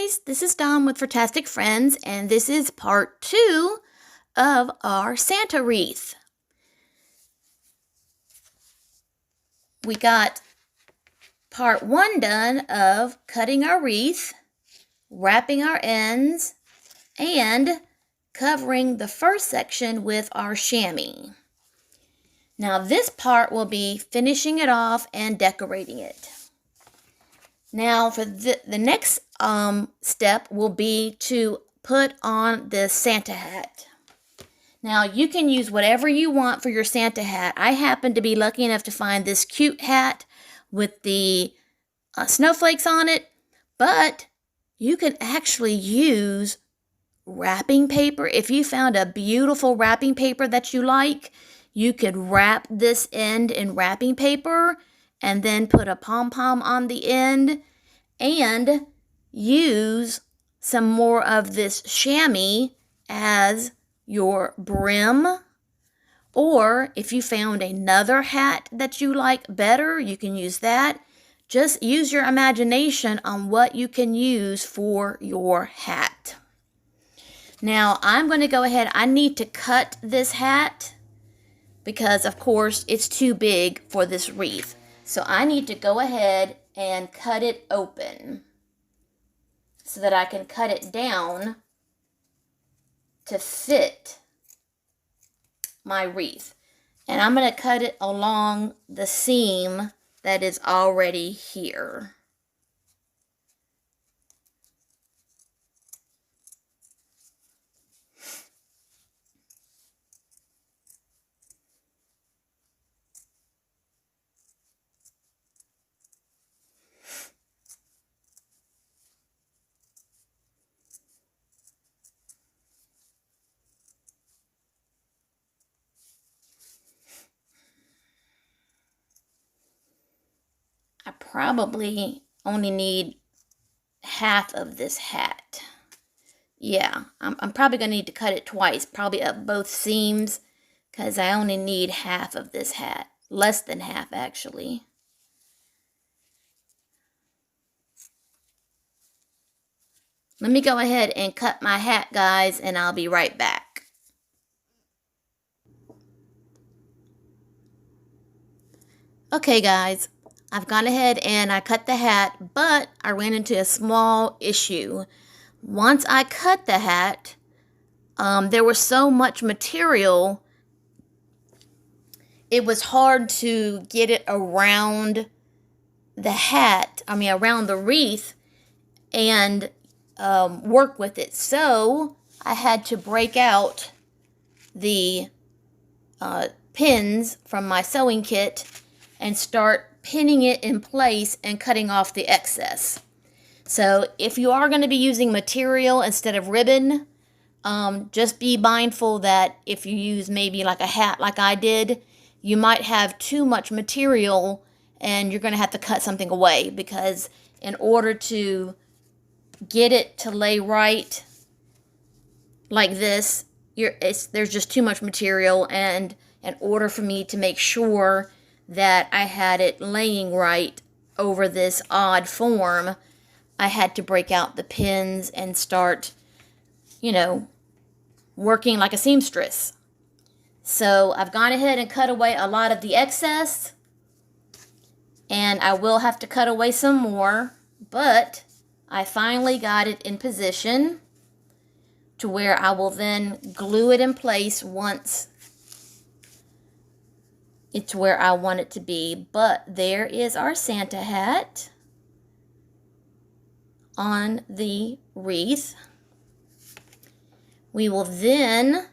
guys, this is Dom with Fantastic Friends, and this is part 2 of our Santa wreath. We got part 1 done of cutting our wreath, wrapping our ends, and covering the first section with our chamois. Now this part will be finishing it off and decorating it. Now for the next step will be to put on the Santa hat. Now you can use whatever you want for your Santa hat. I happen to be lucky enough to find this cute hat with the snowflakes on it, but you can actually use wrapping paper. If you found a beautiful wrapping paper that you like, you could wrap this end in wrapping paper and then put a pom-pom on the end and use some more of this chamois as your brim. Or if you found another hat that you like better, you can use that. Just use your imagination on what you can use for your hat. Now I'm going to go ahead. I need to cut this hat because of course it's too big for this wreath. So I need to go ahead and cut it open so that I can cut it down to fit my wreath. And I'm going to cut it along the seam that is already here. I probably only need half of this hat. Yeah, I'm probably going to need to cut it twice, probably up both seams, because I only need half of this hat. Less than half, actually. Let me go ahead and cut my hat, guys, and I'll be right back. Okay, guys. I've gone ahead and I cut the hat, but I ran into a small issue. Once I cut the hat, there was so much material, it was hard to get it around the hat, around the wreath, and work with it. So I had to break out the pins from my sewing kit and start pinning it in place and cutting off the excess. So if you are going to be using material instead of ribbon, just be mindful that if you use maybe like a hat like I did, you might have too much material and you're going to have to cut something away, because in order to get it to lay right like this, there's just too much material, and in order for me to make sure that I had it laying right over this odd form, I had to break out the pins and start, working like a seamstress. So I've gone ahead and cut away a lot of the excess, and I will have to cut away some more, but I finally got it in position to where I will then glue it in place once it's where I want it to be. But there is our Santa hat on the wreath. We will then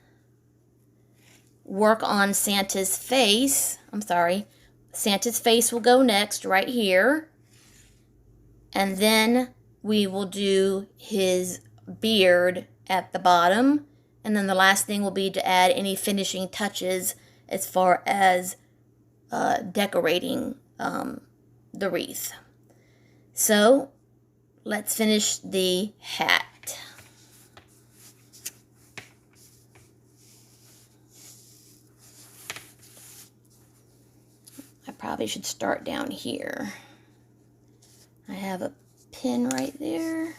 work on Santa's face. Santa's face will go next right here. And then we will do his beard at the bottom. And then the last thing will be to add any finishing touches as far as decorating the wreath. So let's finish the hat. I probably should start down here. I have a pin right there.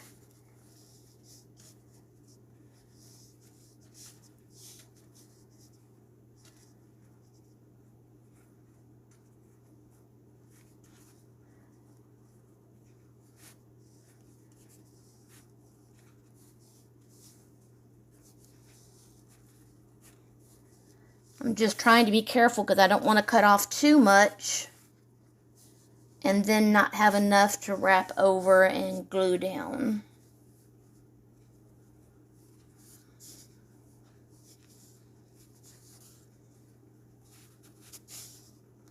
I'm just trying to be careful because I don't want to cut off too much and then not have enough to wrap over and glue down.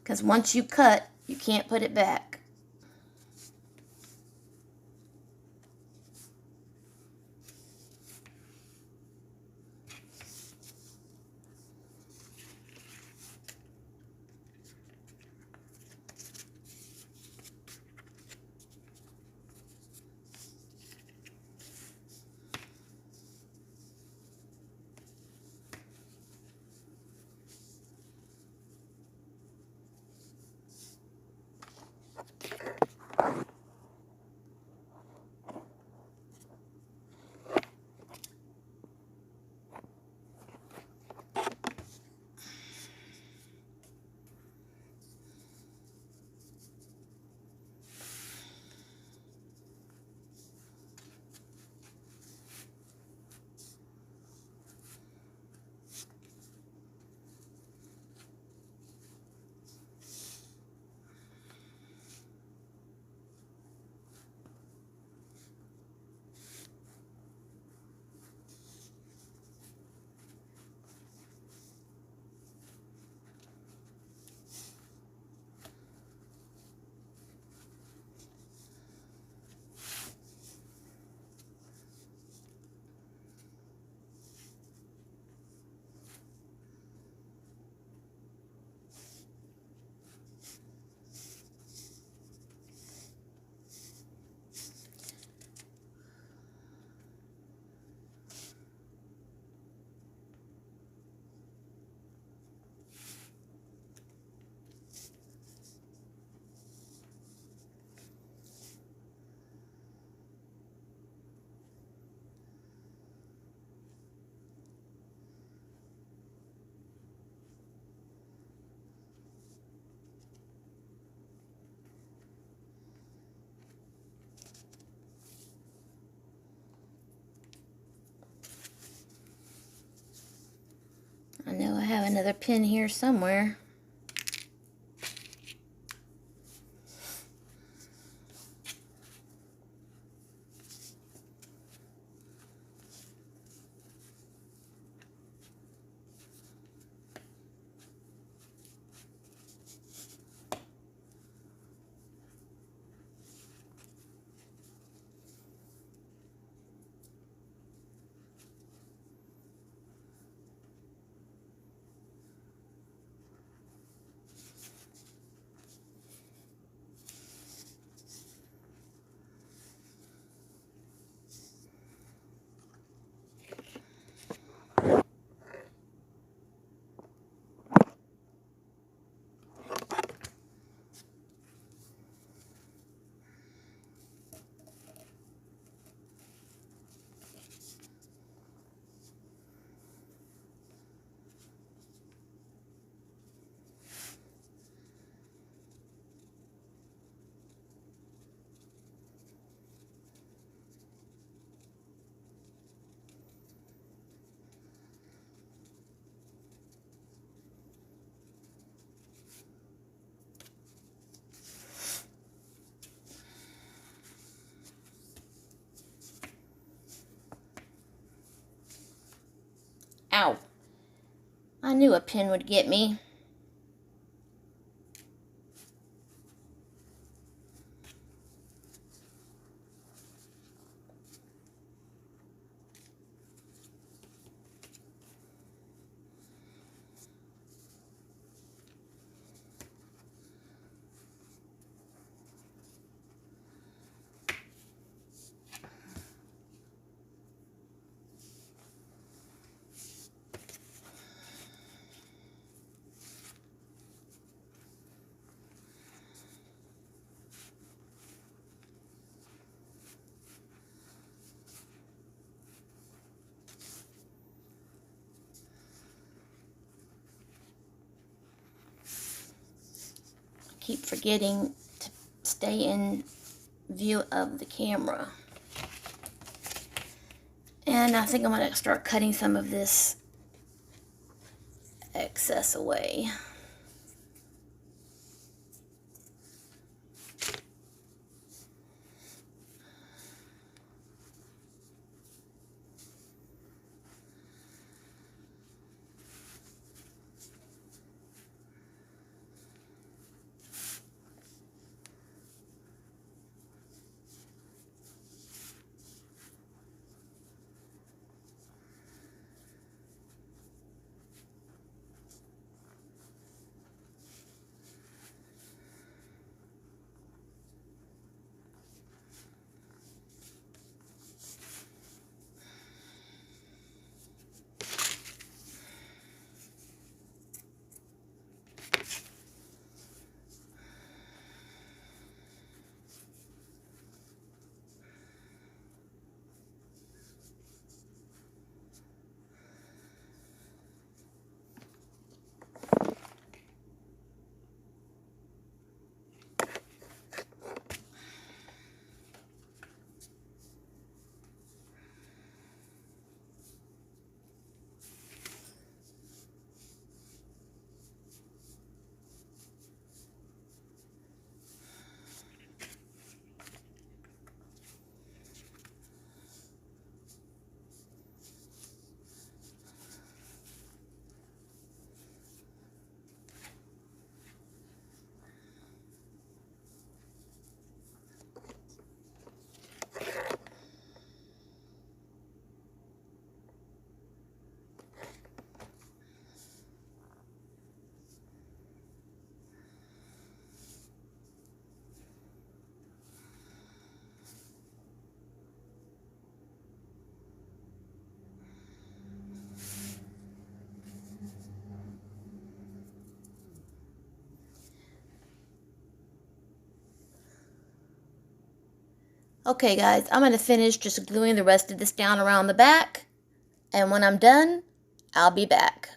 Because once you cut, you can't put it back. I know I have another pin here somewhere. Ow. I knew a pin would get me. Keep forgetting to stay in view of the camera. And I think I'm going to start cutting some of this excess away. Okay guys, I'm going to finish just gluing the rest of this down around the back, and when I'm done, I'll be back.